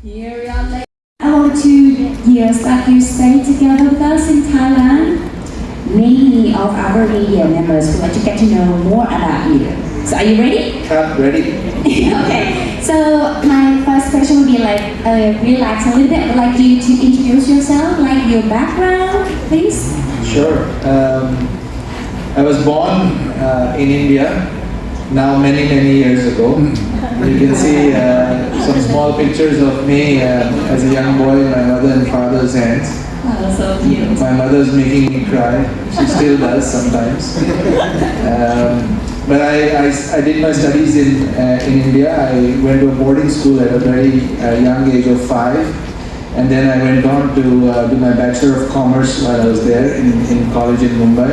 Here we are. About 2 years that you stayed together with us in Thailand. Many of our media members would like to get to know more about you. So are you ready? Ready. Okay. So my first question would be like, relax a little bit. I'd like you to introduce yourself, like your background, please. Sure. I was born in India now many years ago. You can see some small pictures of me as a young boy in my mother and father's hands. Oh, so cute. My mother's making me cry. She still does sometimes. But I did my studies in India. I went to a boarding school at a very young age of 5. And then I went on to do my Bachelor of Commerce while I was there in college in Mumbai.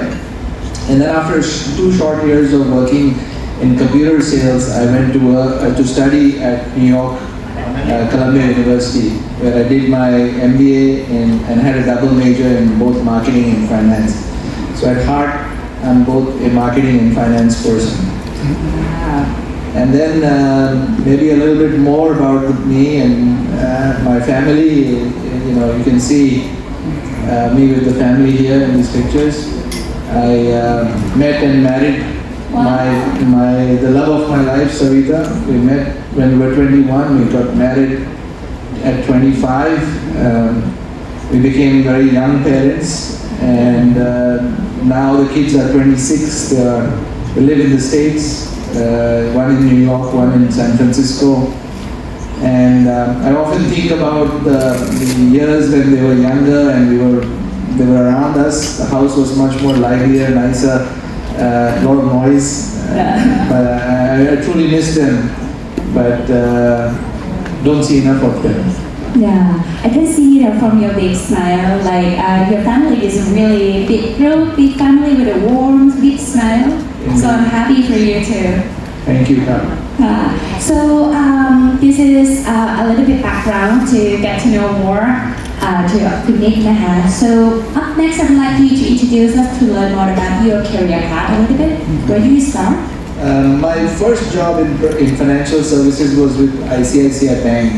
And then after 2 short years of working in computer sales, I went to study at New York, Columbia University, where I did my MBA and had a double major in both marketing and finance. So at heart, I'm both a marketing and finance person. And then maybe a little bit more about me and my family. You can see me with the family here in these pictures. I met and married the love of my life, Savita. We met when we were 21. We got married at 25. We became very young parents, and now the kids are 26. They live in the States. One in New York, one in San Francisco. And I often think about the years when they were younger and they were around us. The house was much more livelier, nicer, a lot of noise. But I truly miss them, but don't see enough of them. Yeah, I can see that from your big smile. Like your family is a really big family with a warm, big smile. So I'm happy for you too. Thank you, Kap. So this is a little bit background to get to know more to Nick Naha. So up next, I'd like you to introduce us to learn more about your career path a little bit. Where do you start? My first job in financial services was with ICICI Bank,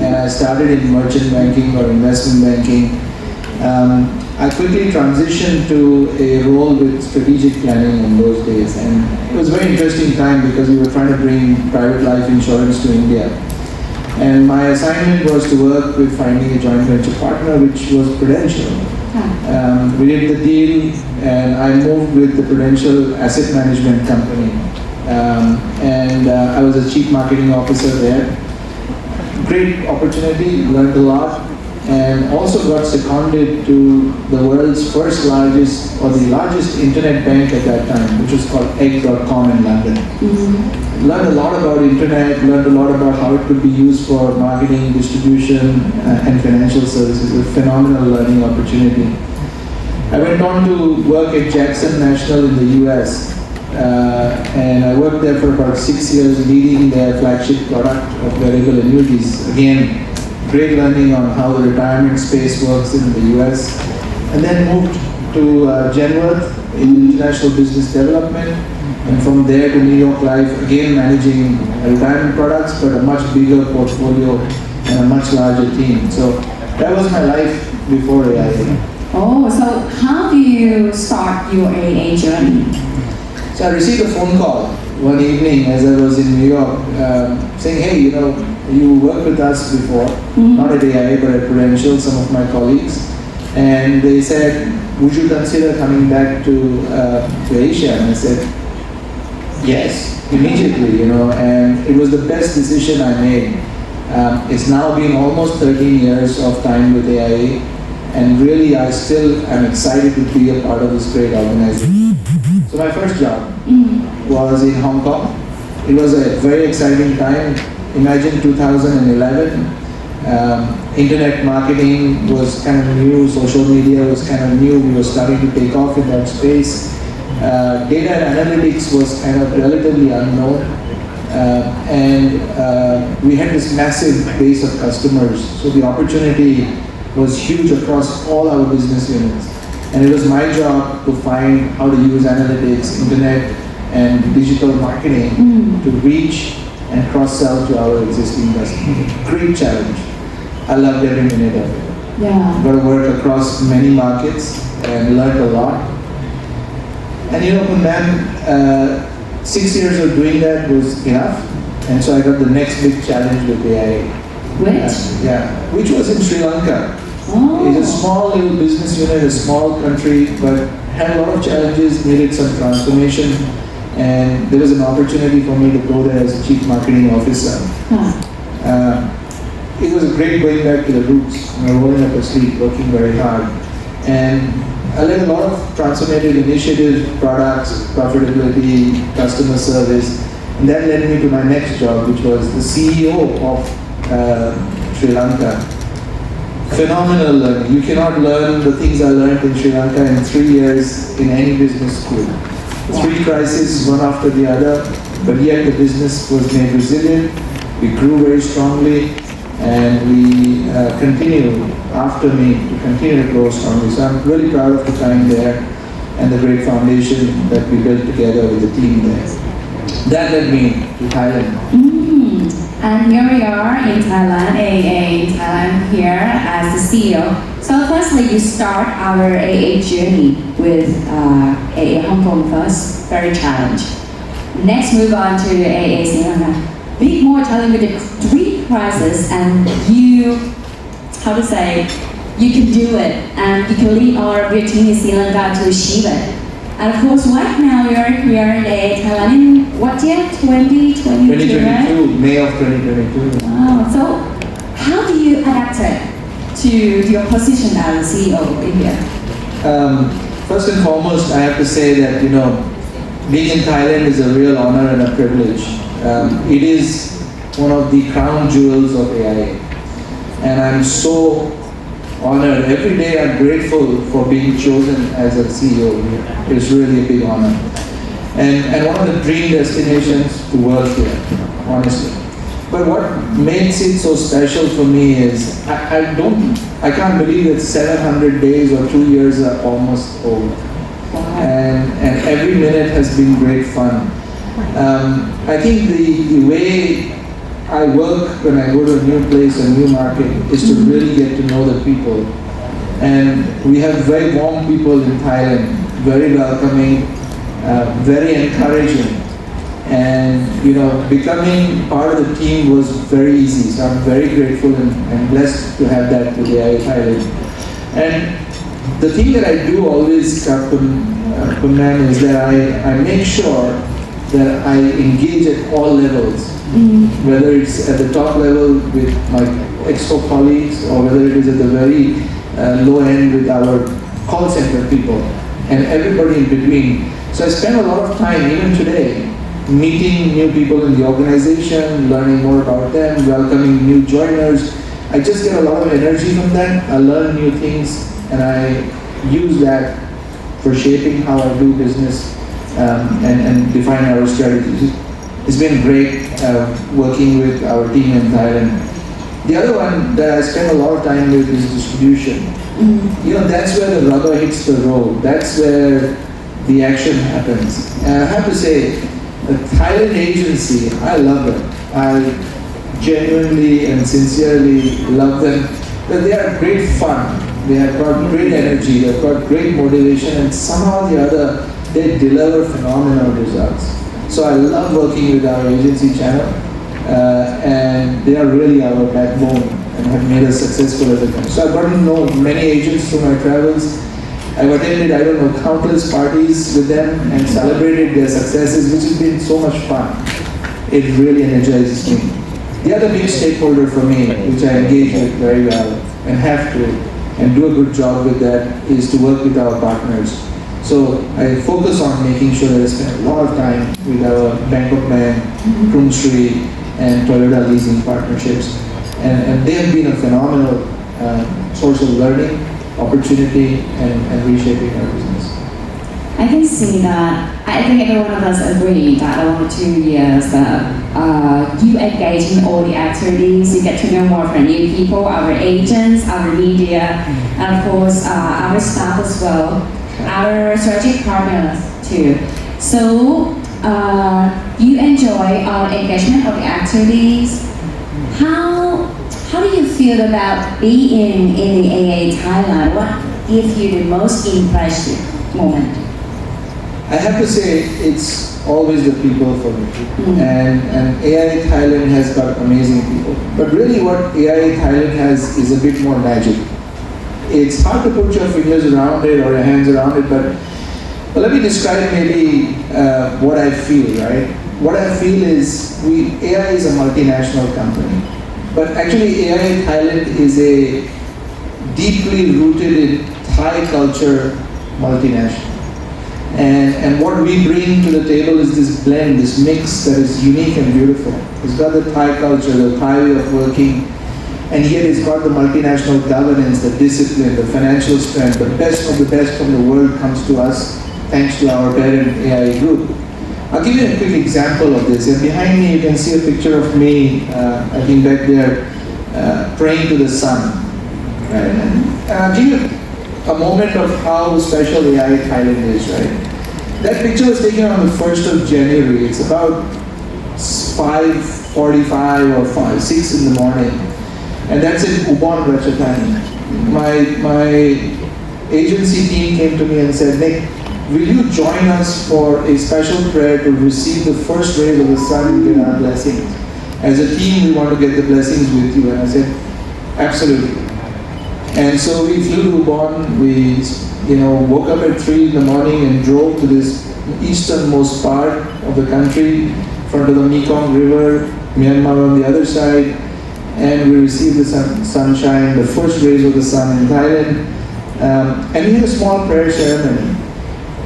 and I started in merchant banking or investment banking. I quickly transitioned to a role with strategic planning in those days, and it was a very interesting time because we were trying to bring private life insurance to India. And my assignment was to work with finding a joint venture partner, which was Prudential. We did the deal, and I moved with the Prudential Asset Management Company, and I was a chief marketing officer there. Great opportunity, learned a lot, and also got seconded to the world's first largest or the largest internet bank at that time, which was called egg.com in London. Learned a lot about internet, learned a lot about how it could be used for marketing, distribution, and financial services. A phenomenal learning opportunity. I went on to work at Jackson National in the US, and I worked there for about 6 years leading their flagship product of variable annuities. Again, great learning on how the retirement space works in the US, and then moved to Genworth in international business development, and from there to New York Life, again managing retirement products, but a much bigger portfolio and a much larger team. So that was my life before AIA. Oh, so how do you start your AA journey? So I received a phone call one evening as I was in New York, saying, hey, you worked with us before, not at AIA, but at Prudential, some of my colleagues. And they said, would you consider coming back to Asia? And I said, yes, immediately, and it was the best decision I made. It's now been almost 13 years of time with AIA, and really I still am excited to be a part of this great organization. So my first job was in Hong Kong. It was a very exciting time. Imagine 2011. Internet marketing was kind of new, social media was kind of new, we were starting to take off in that space. Data and analytics was kind of relatively unknown, and we had this massive base of customers, so the opportunity was huge across all our business units. And it was my job to find how to use analytics, internet, and digital marketing to reach and cross-sell to our existing customers. Great challenge. I loved every minute of it. Yeah. Got to work across many markets and learned a lot. And you know, man, 6 years of doing that was enough. And so I got the next big challenge with AI. Which was in Sri Lanka. Oh. It's a small little business unit, a small country, but had a lot of challenges, needed some transformation, and there was an opportunity for me to go there as a chief marketing officer. It was a great going back to the roots, rolling up a sleeve, working very hard. And I led a lot of transformative initiatives, products, profitability, customer service, and that led me to my next job, which was the CEO of Sri Lanka. Phenomenal learning. You cannot learn the things I learned in Sri Lanka in 3 years in any business school. 3 crises, one after the other, but yet the business was made resilient. We grew very strongly, and we continue after me to continue to grow strongly. So I'm really proud of the time there and the great foundation that we built together with the team there. That led me to Thailand. And here we are in Thailand, AA in Thailand here as the CEO. So firstly, you start our AA journey with AA Hong Kong first, very challenged. Next, move on to AA Sri Lanka. Big more challenge with the 3 crises, and you, how to say, you can do it, and you can lead all of your team in Sri Lanka to achieve it. And of course, right now you're here in Thailand in what year? 2022, right? 2022, May of 2022. Wow. So, how do you adapt it to your position as CEO in here? First and foremost, I have to say that, you know, being in Thailand is a real honor and a privilege. It is one of the crown jewels of AIA. And I'm so honored. Every day I'm grateful for being chosen as a CEO here. It's really a big honor. And one of the dream destinations to work here, honestly. But what makes it so special for me is I can't believe that 700 days or 2 years are almost over. And every minute has been great fun. I think the way I work when I go to a new place, a new market, is to really get to know the people. And we have very warm people in Thailand, very welcoming, very encouraging. And you know, becoming part of the team was very easy. So I'm very grateful and blessed to have that today in Thailand. And the thing that I do always, Kunman, is that I make sure that I engage at all levels. Whether it's at the top level with my exco colleagues, or whether it is at the very low end with our call center people, and everybody in between. So I spend a lot of time, even today, meeting new people in the organization, learning more about them, welcoming new joiners. I just get a lot of energy from that. I learn new things, and I use that for shaping how I do business and define our strategies. It's been great working with our team in Thailand. The other one that I spend a lot of time with is distribution. You know, that's where the rubber hits the road. That's where the action happens. And I have to say, the Thailand agency, I love them. I genuinely and sincerely love them. But they are great fun. They have got great energy. They've got great motivation, and somehow or the other, they deliver phenomenal results. So I love working with our agency channel, and they are really our backbone and have made us successful as a company. So I've gotten to know many agents through my travels. I've attended, countless parties with them and celebrated their successes, which has been so much fun. It really energizes me. The other big stakeholder for me, which I engage with very well and have to, and do a good job with that, is to work with our partners. So I focus on making sure that I spend a lot of time with our Bangkok Bank, Krungsri, and Toyota leasing partnerships. And they have been a phenomenal source of learning, opportunity, and reshaping our business. I can see that. I think every one of us agree that over 2 years you engage in all the activities, you get to know more from new people, our agents, our media, and of course our staff as well, our strategic partners too. So you enjoy our engagement of the activities. How how do you feel about being in the AA Thailand? What gives you the most impressive moment? I have to say it's always the people for me. And AI Thailand has got amazing people. But really what AI Thailand has is a bit more magic. It's hard to put your fingers around it or your hands around it, but let me describe maybe what I feel, right? What I feel is AI is a multinational company, but actually AI Thailand is a deeply rooted in Thai culture multinational. And what we bring to the table is this blend, this mix that is unique and beautiful. It's got the Thai culture, the Thai way of working, and yet it's got the multinational governance, the discipline, the financial strength. The best of the best from the world comes to us thanks to our parent AI group. I'll give you a quick example of this. And behind me you can see a picture of me, I think back there, praying to the sun. Right? And I'll give you a moment of how special AI Thailand is, right? That picture was taken on the 1st of January. It's about 5:45 or 6 in the morning. And that's in Ubon, Ratchathani. My agency team came to me and said, Nick, will you join us for a special prayer to receive the first rays of the sun and get our blessings? As a team, we want to get the blessings with you. And I said, absolutely. And so we flew to Ubon. We, woke up at 3 in the morning and drove to this easternmost part of the country, in front of the Mekong River, Myanmar on the other side. And we received the sunshine, the first rays of the sun in Thailand. And we had a small prayer ceremony.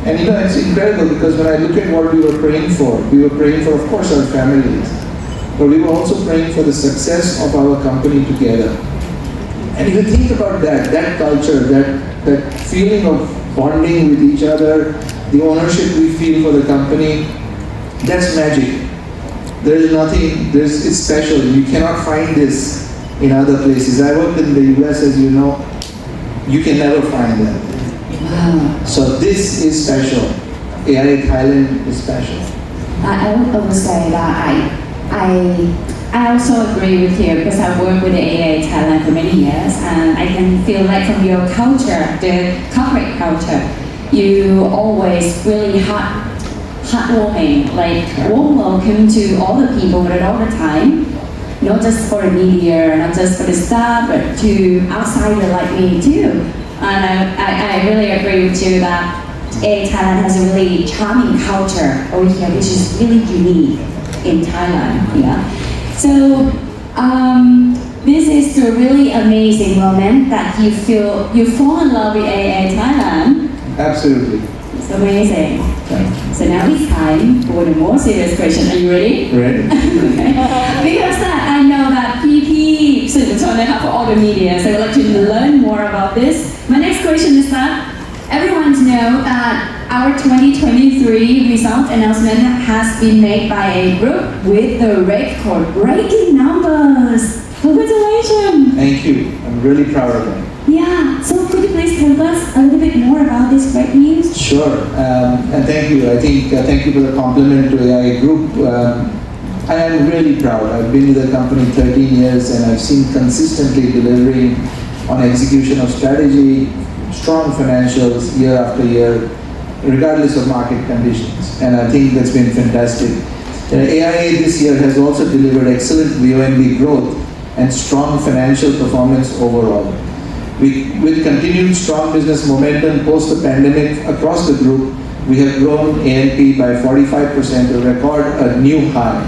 And it's incredible because when I look at what we were praying for, of course, our families. But we were also praying for the success of our company together. And if you think about that culture, that feeling of bonding with each other, the ownership we feel for the company, that's magic. It's special. You cannot find this in other places. I worked in the US, as you know. You can never find that. Wow. So this is special. AI Thailand is special. I would say that I also agree with you because I've worked with the AA Thailand for many years and I can feel like from your culture, the corporate culture, you always really heartwarming, like warm welcome to all the people at all the time, not just for the media, not just for the staff, but to outsider like me too. And I really agree with you that AA Thailand has a really charming culture over here, which is really unique in Thailand. Yeah. So this is a really amazing moment that you fall in love with AA Thailand. Absolutely. It's amazing. So now it's time for the more serious question. Are you ready? Ready. Okay. Because I know that PP for all the media, so I'd like to learn more about this. My next question is that everyone knows that our 2023 result announcement has been made by a group with the record-breaking numbers. Congratulations! Thank you. I'm really proud of them. Yeah. So could you please tell us a little bit more about this great news? Sure. And thank you. I think thank you for the compliment to AI Group. I am really proud. I've been with the company 13 years and I've seen consistently delivering on execution of strategy, strong financials year after year, regardless of market conditions. And I think that's been fantastic. AIA this year has also delivered excellent VONB growth and strong financial performance overall. With continued strong business momentum post the pandemic across the group, we have grown ANP by 45% to record a new high.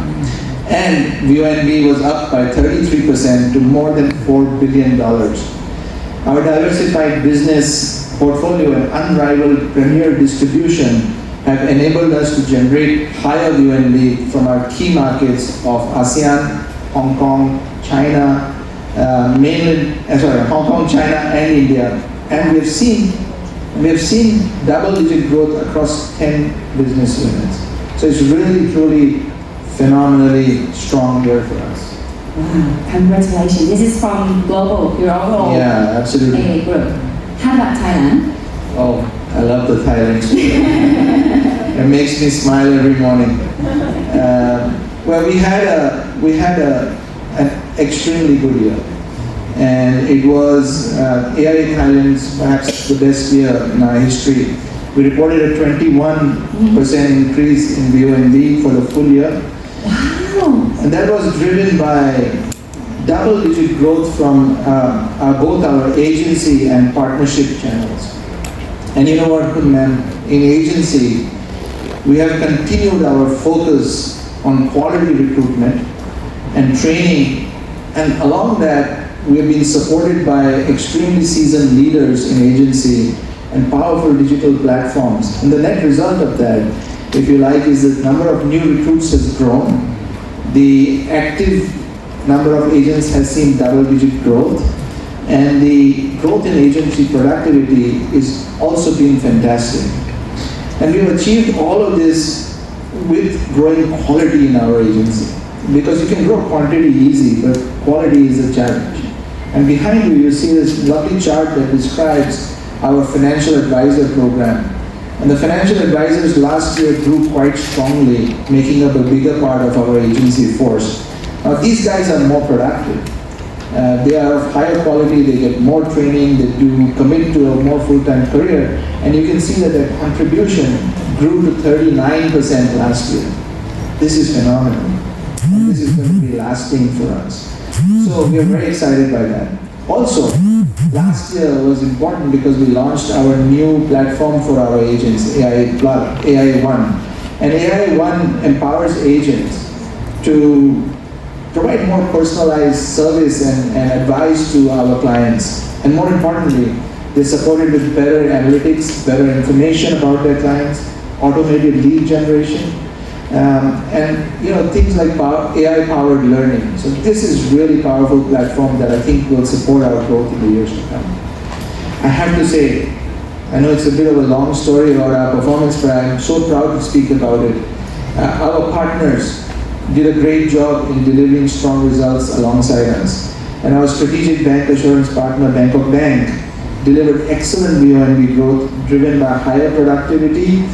And VONB was up by 33% to more than $4 billion. Our diversified business portfolio and unrivaled premier distribution have enabled us to generate higher VONB from our key markets of ASEAN, Hong Kong, China, Hong Kong, China, and India. And we have seen double-digit growth across 10 business units. So it's really, truly, phenomenally strong year for us. Wow! Congratulations. This is from your overall Yeah, absolutely. AA Group. How about Thailand? Oh, I love the Thailand story. It makes me smile every morning. Well, we had an extremely good year. and it was AI Thailand's perhaps the best year in our history. We reported a 21% increase in VONB for the full year. Wow. And that was driven by double-digit growth from both our agency and partnership channels. And you know what, ma'am? In agency, we have continued our focus on quality recruitment and training, and along that, we have been supported by extremely seasoned leaders in agency and powerful digital platforms. And the net result of that, if you like, is the number of new recruits has grown. The active number of agents has seen double-digit growth, and the growth in agency productivity is also been fantastic. And we've achieved all of this with growing quality in our agency. Because you can grow quantity easy, but quality is a challenge. And behind you, you see this lovely chart that describes our financial advisor program. And the financial advisors last year grew quite strongly, making up a bigger part of our agency force. Now these guys are more productive. They are of higher quality, they get more training, they do commit to a more full-time career, and you can see that their contribution grew to 39% last year. This is phenomenal. And this is going to be lasting for us. So we are very excited by that. Also, last year was important because we launched our new platform for our agents, AI One. And AI One empowers agents to provide more personalized service and advice to our clients. And more importantly, they're supported with better analytics, better information about their clients, automated lead generation, and things like AI-powered learning. So this is really powerful platform that I think will support our growth in the years to come. I have to say, I know it's a bit of a long story about our performance, but I'm so proud to speak about it. Our partners did a great job in delivering strong results alongside us. And our strategic bank assurance partner, Bangkok Bank, delivered excellent VONB growth driven by higher productivity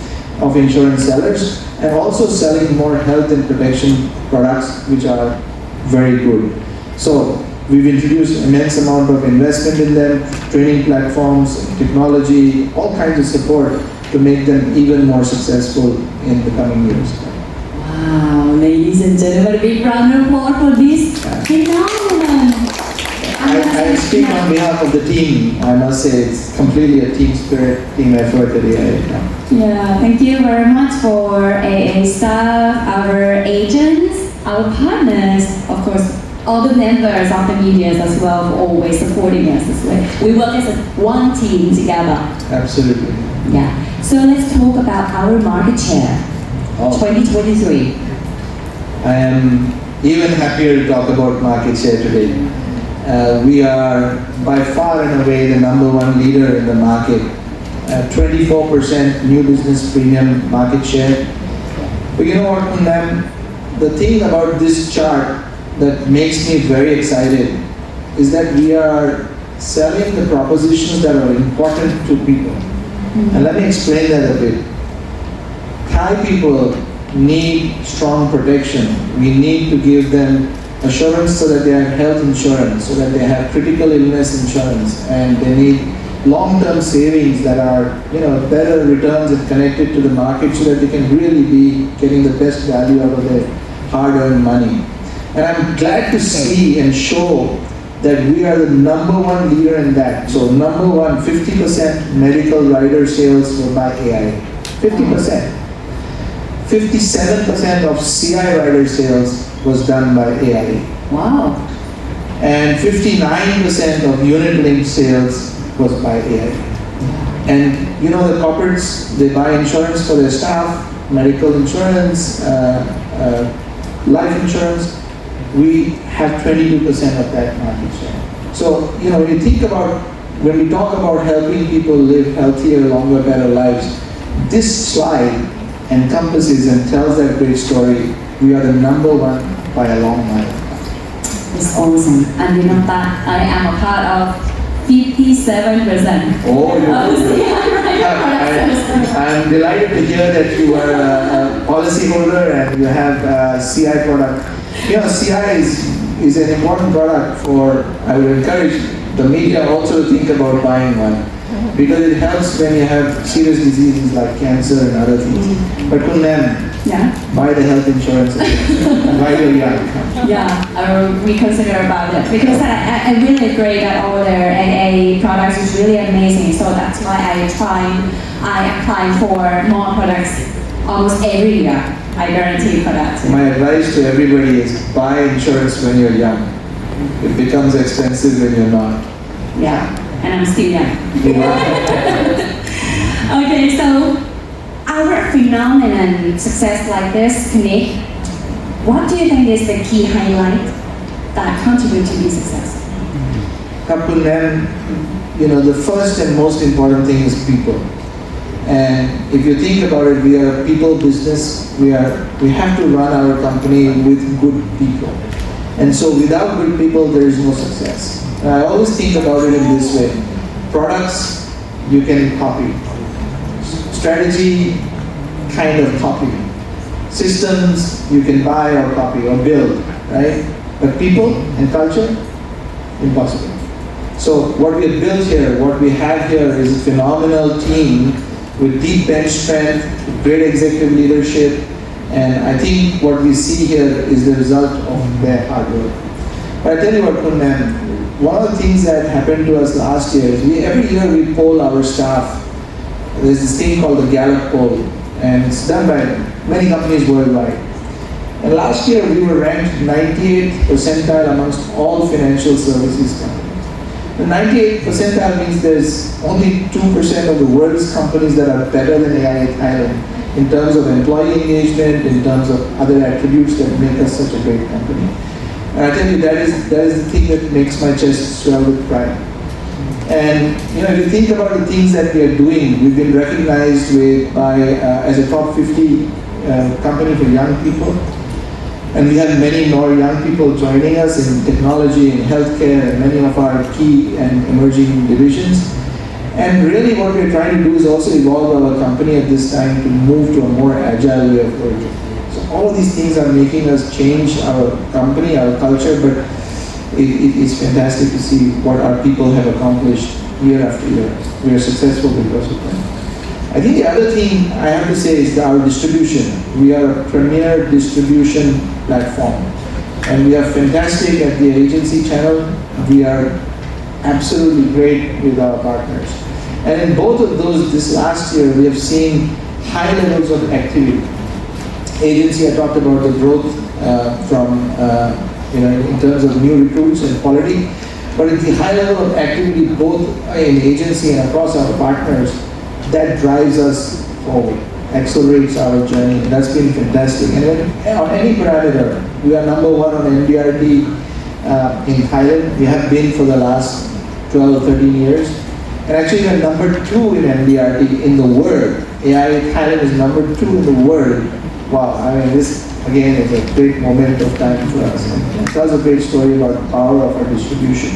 of insurance sellers and also selling more health and protection products, which are very good. So we've introduced immense amount of investment in them, training platforms, technology, all kinds of support to make them even more successful in the coming years. Wow, ladies and gentlemen, a big round of applause for this phenomenon. I speak on behalf of the team. I must say it's completely a team spirit, team effort at AI. Yeah, thank you very much for AA staff, our agents, our partners, of course, all the members of the media as well for always supporting us as well. We work as one team together. Absolutely. Yeah. So let's talk about our market share. 2023. I am even happier to talk about market share today. We are by far and away the number one leader in the market. 24% new business premium market share. But you know what, ma'am? The thing about this chart that makes me very excited is that we are selling the propositions that are important to people. And let me explain that a bit. Thai people need strong protection. We need to give them assurance so that they have health insurance, so that they have critical illness insurance, and they need long-term savings that are, better returns and connected to the market so that they can really be getting the best value out of their hard-earned money. And I'm glad to see and show that we are the number one leader in that. So number one, 50% medical rider sales were by AI. 50%. 57% of CI rider sales was done by AI. Wow. And 59% of unit-linked sales was by AI. And the corporates, they buy insurance for their staff, medical insurance, life insurance. We have 22% of that market share. So, when we talk about helping people live healthier, longer, better lives, this slide encompasses and tells that great story. We are the number one by a long mile. It's awesome. And you know that I am a part of 57%. Oh, I'm delighted to hear that you are a policyholder and you have a CI product. CI is is an important product for, I would encourage the media also to think about buying one. Because it helps when you have serious diseases like cancer and other things. But Kundan, Yeah. buy the health insurance while you're young. Yeah, I will reconsider about it because I really agree that all their AA products is really amazing. So that's why I apply for more products almost every year. I guarantee for that. My advice to everybody is buy insurance when you're young. It becomes expensive when you're not. Yeah, and I'm still young. Okay, so our phenomenon success like this, Nick, what do you think is the key highlight that contribute to this success? Kundan, the first and most important thing is people. And if you think about it, we are a people business. We have to run our company with good people. And so without good people, there is no success. And I always think about it in this way. Products, you can copy. Strategy, kind of copy. Systems, you can buy or copy or build, right? But people and culture, impossible. So what we have built here, what we have here is a phenomenal team with deep bench strength, great executive leadership, and I think what we see here is the result of their hard work. But I tell you what, Kundan, one of the things that happened to us last year is every year we poll our staff. There's this thing called the Gallup poll, and it's done by many companies worldwide. And last year we were ranked 98th percentile amongst all financial services companies. The 98th percentile means there's only 2% of the world's companies that are better than AIA Thailand in terms of employee engagement, in terms of other attributes that make us such a great company. And I tell you, that is the thing that makes my chest swell with pride. And if you think about the things that we are doing, we've been recognized as a top 50 company for young people. And we have many more young people joining us in technology and healthcare and many of our key and emerging divisions. And really what we're trying to do is also evolve our company at this time to move to a more agile way of working. So all of these things are making us change our company, our culture, but it's fantastic to see what our people have accomplished year after year. We are successful because of them. I think the other thing I have to say is our distribution. We are a premier distribution platform. And we are fantastic at the agency channel. We are absolutely great with our partners. And in both of those, this last year, we have seen high levels of activity. Agency, I talked about the growth in terms of new recruits and quality. But at the high level of activity, both in agency and across our partners, that drives us forward, accelerates our journey. That's been fantastic. And on any parameter, we are number one on MDRT in Thailand. We have been for the last 12 or 13 years. And actually we are number 2 in MDRT in the world. AIA Thailand is number 2 in the world. Wow, this again is a great moment of time for us. And it tells a great story about the power of our distribution.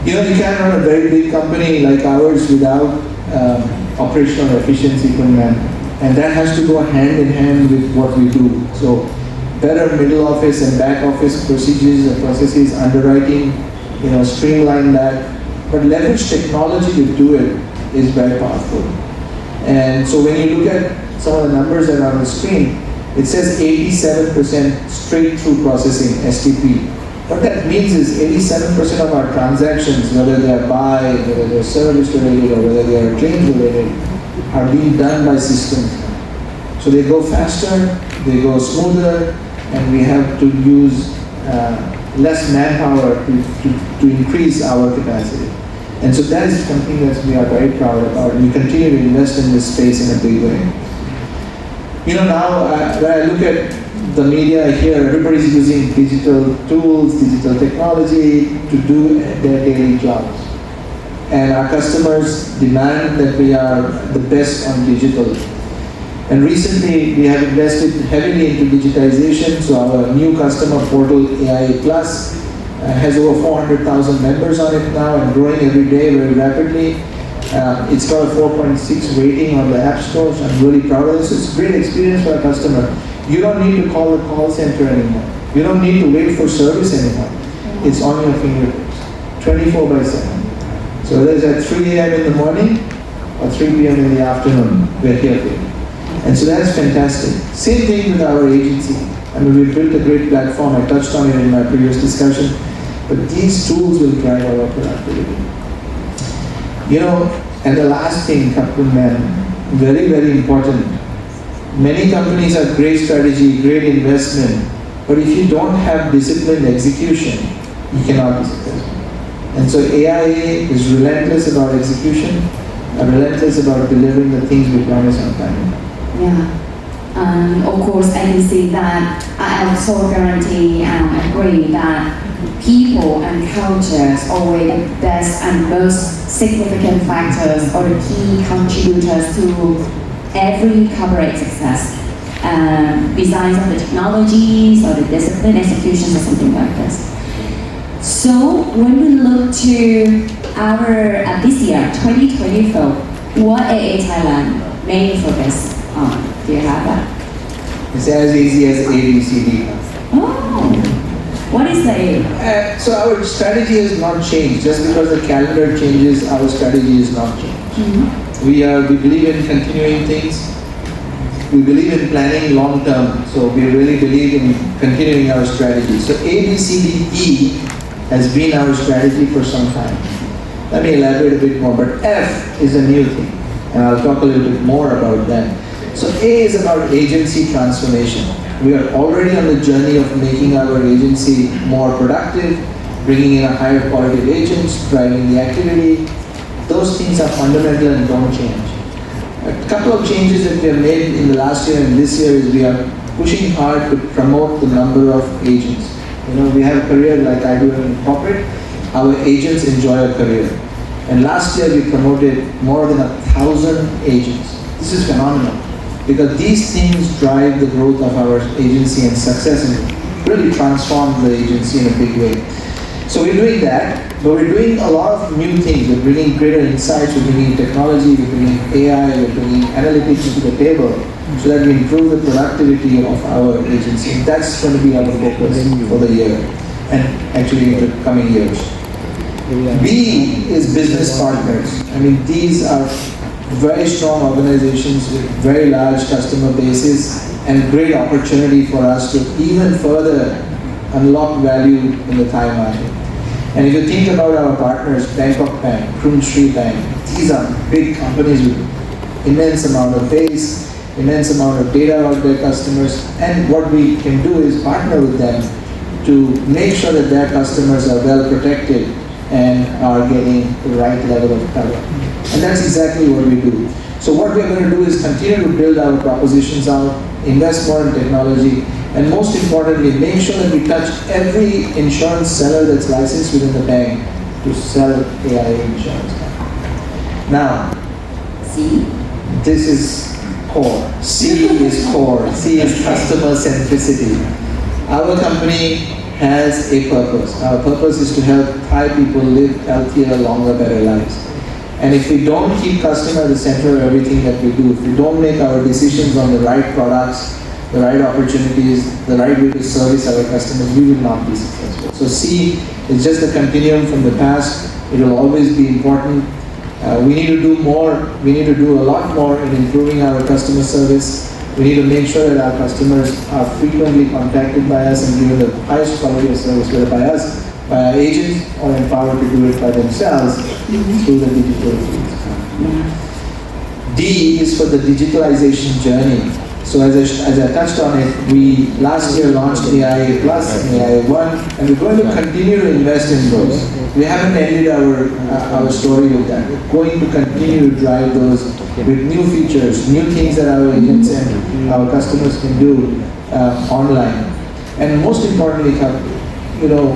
You can't run a very big company like ours without operational efficiency, and that has to go hand in hand with what we do. So better middle office and back office procedures and processes, underwriting, streamline that, but leverage technology to do it is very powerful. And so when you look at some of the numbers that are on the screen, it says 87% straight through processing, STP. What that means is 87% of our transactions, whether they are buy, whether they are service related, or whether they are claims related, are being done by systems. So they go faster, they go smoother, and we have to use less manpower to increase our capacity. And so that is something that we are very proud about. We continue to invest in this space in a big way. Now when I look at the media here, everybody's using digital tools, digital technology to do their daily jobs. And our customers demand that we are the best on digital. And recently we have invested heavily into digitization, so our new customer portal, AIA Plus, has over 400,000 members on it now and growing every day very rapidly. It's got a 4.6 rating on the App Store, so I'm really proud of this. It's a great experience for our customer. You don't need to call the call center anymore. You don't need to wait for service anymore. It's on your fingertips, 24/7. So whether it's at 3 a.m. in the morning or 3 p.m. in the afternoon, we're here for you. And so that's fantastic. Same thing with our agency. I mean, we built a great platform. I touched on it in my previous discussion. But these tools will drive our productivity. You know, and the last thing, Captain Man, very, very important. Many companies have great strategy, great investment, but if you don't have disciplined execution, you cannot be successful. And so AIA is relentless about execution and relentless about delivering the things we promise on time. Yeah. Of course, I can see that I also guarantee and agree that people and cultures are the best and most significant factors or the key contributors to every corporate success. Besides on the technologies or the discipline executions or something like this. So when we look to our this year, 2024, what AA Thailand mainly focus on? Do you have that? It's as easy as ABCD. Oh, what is the So our strategy has not changed. Just because the calendar changes, our strategy is not changed. Mm-hmm. We believe in continuing things. We believe in planning long term. So we really believe in continuing our strategy. So ABCDE has been our strategy for some time. Let me elaborate a bit more. But F is a new thing, and I'll talk a little bit more about that. So A is about agency transformation. We are already on the journey of making our agency more productive, bringing in a higher quality of agents, driving the activity. Those things are fundamental and don't change. A couple of changes that we have made in the last year and this year is we are pushing hard to promote the number of agents. You know, we have a career like I do in corporate. Our agents enjoy a career. And last year we promoted more than 1,000 agents. This is phenomenal because these things drive the growth of our agency and success and really transform the agency in a big way. So we're doing that, but we're doing a lot of new things. We're bringing greater insights, we're bringing technology, we're bringing AI, we're bringing analytics into the table so that we improve the productivity of our agency. And that's going to be our focus for the year and actually in the coming years. B is business partners. I mean, these are very strong organizations with very large customer bases and great opportunity for us to even further unlock value in the Thai market. And if you think about our partners, Bangkok Bank, Krung Sri Bank, these are big companies with immense amount of base, immense amount of data about their customers, and what we can do is partner with them to make sure that their customers are well protected and are getting the right level of cover. And that's exactly what we do. So what we're going to do is continue to build our propositions out, invest more in technology, and most importantly, make sure that we touch every insurance seller that's licensed within the bank to sell AIA insurance. Now, C? this is core. C is core. C is customer centricity. Our company has a purpose. Our purpose is to help Thai people live healthier, longer, better lives. And if we don't keep customer at the center of everything that we do, if we don't make our decisions on the right products, the right opportunities, the right way to service our customers, we will not be successful. So C is just a continuum from the past. It will always be important. We need to do more. We need to do a lot more in improving our customer service. We need to make sure that our customers are frequently contacted by us and given the highest quality of service, whether by us, by our agents, or empowered to do it by themselves through the digital tools. D is for the digitalization journey. So as I touched on it, we last year launched AIA Plus and AIA One, and we're going to continue to invest in those. We haven't ended our story with that. We're going to continue to drive those with new features, new things that our agents and our customers can do online. And most importantly, you know,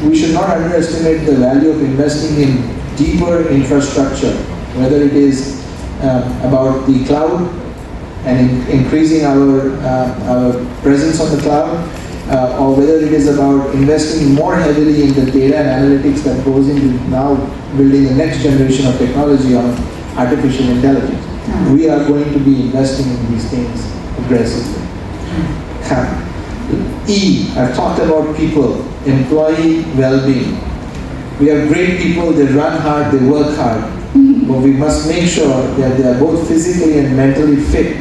we should not underestimate the value of investing in deeper infrastructure, whether it is about the cloud and increasing our presence on the cloud, or whether it is about investing more heavily in the data and analytics that goes into now building the next generation of technology on artificial intelligence. We are going to be investing in these things aggressively. E, I've talked about people, employee well-being. We have great people, they run hard, they work hard. But we must make sure that they are both physically and mentally fit.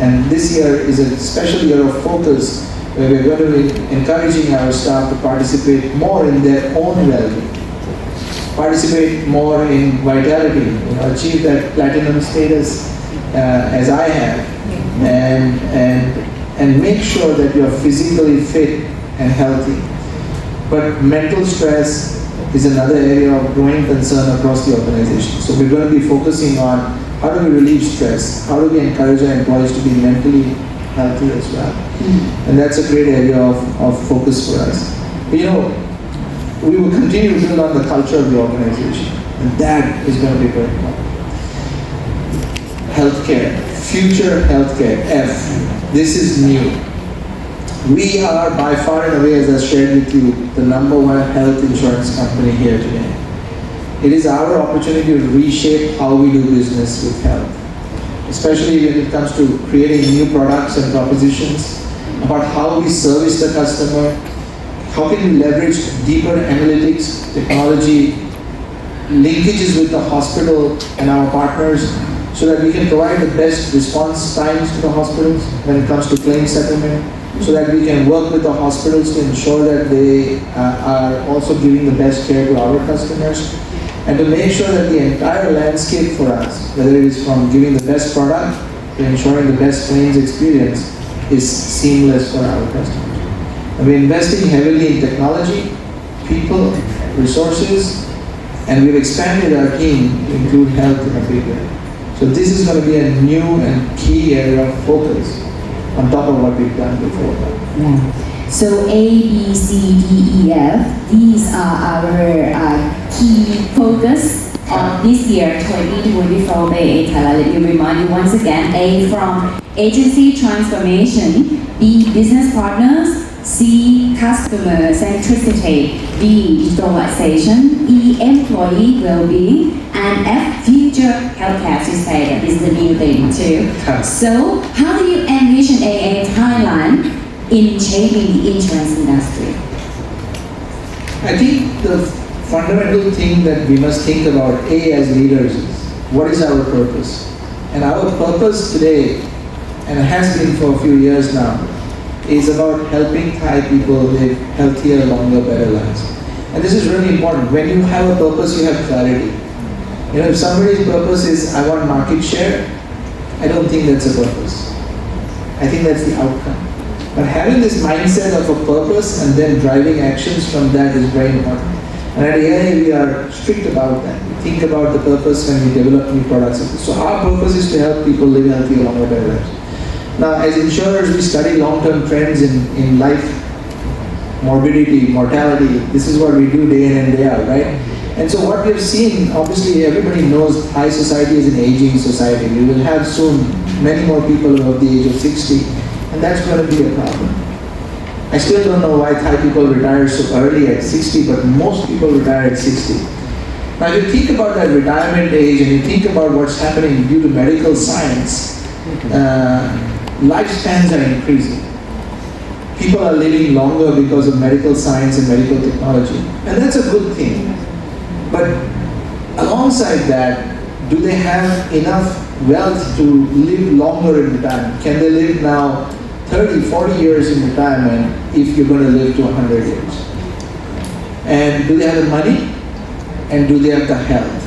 And this year is a special year of focus where we're going to be encouraging our staff to participate more in their own well-being. Participate more in vitality, achieve that platinum status as I have. And make sure that you're physically fit and healthy. But mental stress is another area of growing concern across the organization. So we're going to be focusing on how do we relieve stress, how do we encourage our employees to be mentally healthy as well. And that's a great area of focus for us. But we will continue to build on the culture of the organization, and that is going to be very important. Healthcare, future healthcare, F. This is new. We are by far and away, as I shared with you, the #1 health insurance company here today. It is our opportunity to reshape how we do business with health, especially when it comes to creating new products and propositions, about how we service the customer, how can we leverage deeper analytics, technology, linkages with the hospital and our partners, so that we can provide the best response times to the hospitals when it comes to claim settlement, so that we can work with the hospitals to ensure that they are also giving the best care to our customers, and to make sure that the entire landscape for us, whether it is from giving the best product to ensuring the best claims experience, is seamless for our customers. And we're investing heavily in technology, people, resources, and we've expanded our team to include health in a big way. So this is going to be a new and key area of focus on top of what we've done before. Yeah. So A, B, C, D, E, F, these are our key focus of this year, 2024 Bay Thailand. Let me remind you once again, A from agency transformation, B business partners, C customer centricity, D digitalization, E employee well-being, and F future healthcare system. That is the new thing too. So how do you envision AA Thailand in shaping the insurance industry? I think the fundamental thing that we must think about, A, as leaders, is what is our purpose? And our purpose today, and it has been for a few years now, is about helping Thai people live healthier, longer, better lives. And this is really important. When you have a purpose, you have clarity. If somebody's purpose is, I want market share, I don't think that's a purpose. I think that's the outcome. But having this mindset of a purpose and then driving actions from that is very important. And at AIA, we are strict about that. We think about the purpose when we develop new products. So our purpose is to help people live healthier, longer, better lives. Now, as insurers, we study long-term trends in life, morbidity, mortality. This is what we do day in and day out, right? And so what we've seen, obviously everybody knows Thai society is an aging society. We will have soon many more people above the age of 60, and that's going to be a problem. I still don't know why Thai people retire so early at 60, but most people retire at 60. Now, if you think about that retirement age and you think about what's happening due to medical science, lifespans are increasing. People are living longer because of medical science and medical technology. And that's a good thing. But alongside that, do they have enough wealth to live longer in retirement? Can they live now 30, 40 years in retirement if you're going to live to 100 years? And do they have the money? And do they have the health?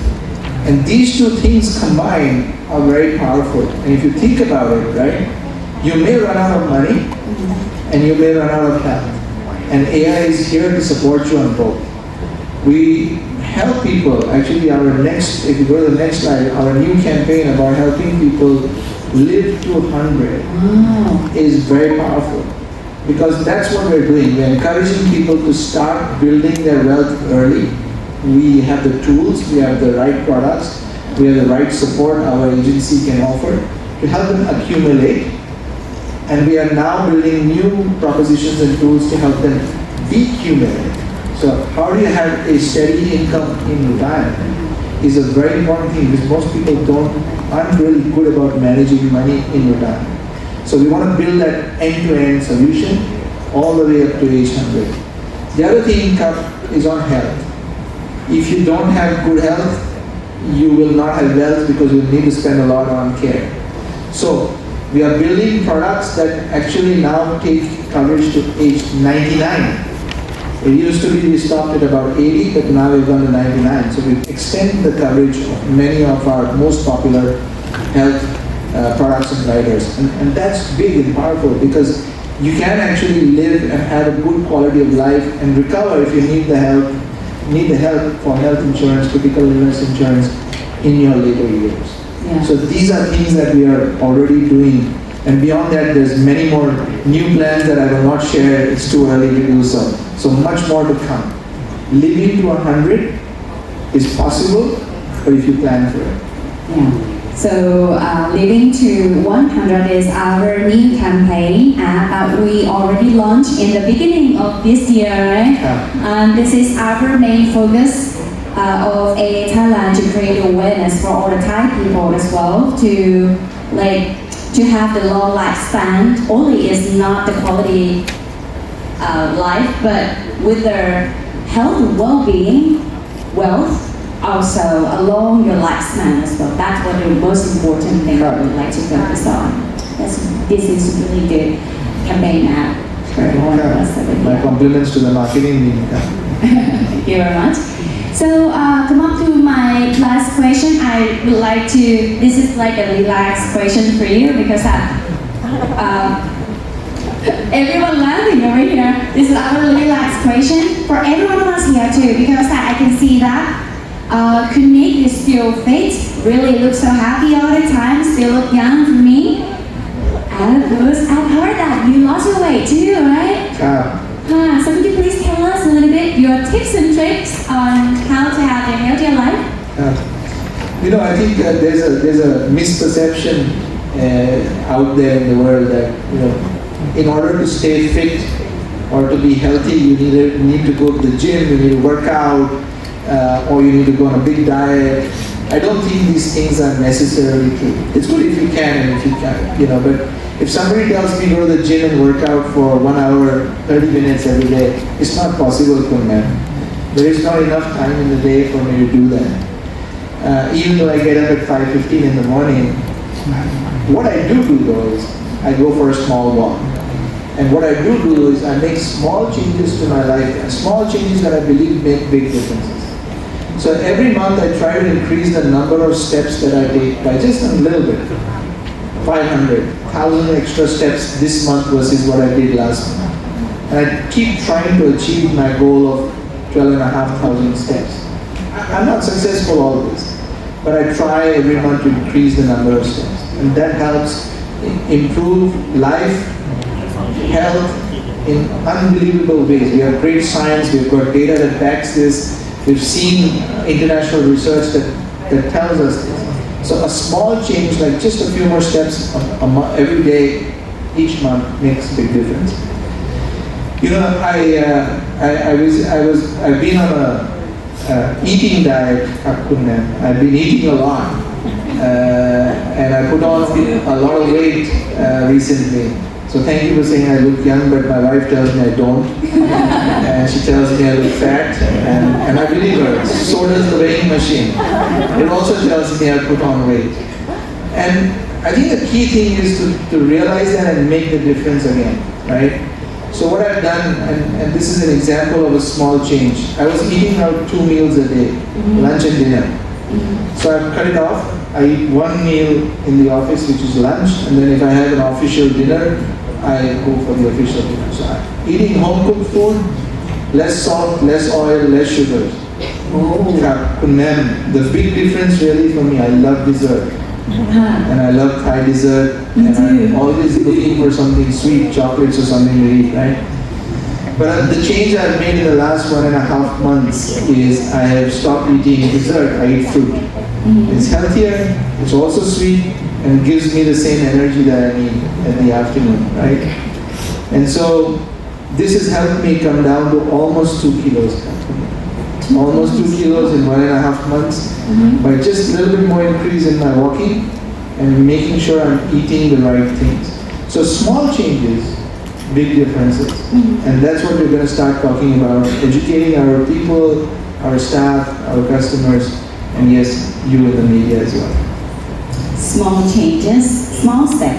And these two things combined are very powerful. And if you think about it, right, you may run out of money and you may run out of health. And AI is here to support you on both. We help people, actually if you go to the next slide, our new campaign about helping people live to 100 is very powerful. Because that's what we're doing. We're encouraging people to start building their wealth early. We have the tools, we have the right products, we have the right support our agency can offer to help them accumulate. And we are now building new propositions and tools to help them decumulate. So how do you have a steady income in retirement is a very important thing, because most people aren't really good about managing money in retirement. So we want to build that end-to-end solution, all the way up to age 100. The other thing is on health. If you don't have good health, you will not have wealth because you need to spend a lot on care. So we are building products that actually now take coverage to age 99. It used to be we stopped at about 80, but now we've gone to 99. So we extend the coverage of many of our most popular health products and riders. And that's big and powerful because you can actually live and have a good quality of life and recover if you need the help for health insurance, critical illness insurance in your later years. Yeah. So these are things that we are already doing. And beyond that, there's many more new plans that I will not share. It's too early to do so. So much more to come. Living to 100 is possible, but if you plan for it. Yeah. So living to 100 is our new campaign that we already launched in the beginning of this year, right? Yeah. This is our main focus of a Thailand to create awareness for all the Thai people as well to have the long lifespan. Only is not the quality life, but with their health and well-being, wealth, also along your lifespan as well. That's what the most important thing I would like to focus on. This is really good campaign for all of us over here. My compliments to the marketing team. Thank you very much. So come up to my last question. I would like to, this is like a relaxed question for you because everyone laughing over here. This is our relaxed question for everyone of us here too because I can see that Kunik is still fit, really looks so happy all the time, still look young for me. And I've heard that you lost your weight too, right? So could you please tell us a little bit your tips and tricks on how to have a healthier life? I think there's a misperception out there in the world that in order to stay fit or to be healthy, you need to go to the gym, you need to work out, or you need to go on a big diet. I don't think these things are necessarily true. It's good if you can and if you can't, but if somebody tells me go to the gym and work out for 1 hour, 30 minutes every day, it's not possible for me. There is not enough time in the day for me to do that. Even though I get up at 5:15 in the morning, what I do though is I go for a small walk. And what I do is I make small changes to my life, small changes that I believe make big differences. So every month I try to increase the number of steps that I take by just a little bit. 500, 1,000 extra steps this month versus what I did last month. And I keep trying to achieve my goal of 12,500 steps. I'm not successful always, but I try every month to increase the number of steps. And that helps improve life, health in unbelievable ways. We have great science, we've got data that backs this. We've seen international research that tells us this. So a small change, like just a few more steps every day, each month, makes a big difference. I've been on a eating diet. I've been eating a lot, and I put on a lot of weight recently. So thank you for saying I look young, but my wife tells me I don't. And she tells me I look fat, and I believe her. So does the weighing machine. It also tells me I put on weight. And I think the key thing is to realize that and make the difference again, right? So what I've done, and this is an example of a small change. I was eating out 2 meals a day, lunch and dinner. So I've cut it off. I eat 1 meal in the office, which is lunch, and then if I have an official dinner, I go for the official dinner. So eating home cooked food, less salt, less oil, less sugars. The big difference really for me, I love dessert. And I love Thai dessert, and I'm always looking for something sweet, chocolates or something to eat, right? But the change I've made in the last 1.5 months is I have stopped eating dessert, I eat fruit. It's healthier, it's also sweet, and gives me the same energy that I need in the afternoon, right? And so this has helped me come down to almost 2 kilos. Almost 2 kilos in 1.5 months by just a little bit more increase in my walking and making sure I'm eating the right things. So small changes big differences. And that's what we're going to start talking about, educating our people, our staff, our customers, and yes, you in the media as well. Small changes, small step.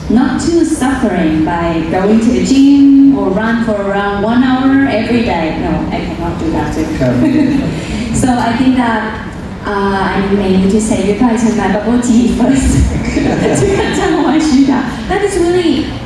Not too suffering by going to the gym or run for around 1 hour every day. No, I cannot do that too. So I think that I may need to say you guys have my bubble tea first to cut down my sugar. That is really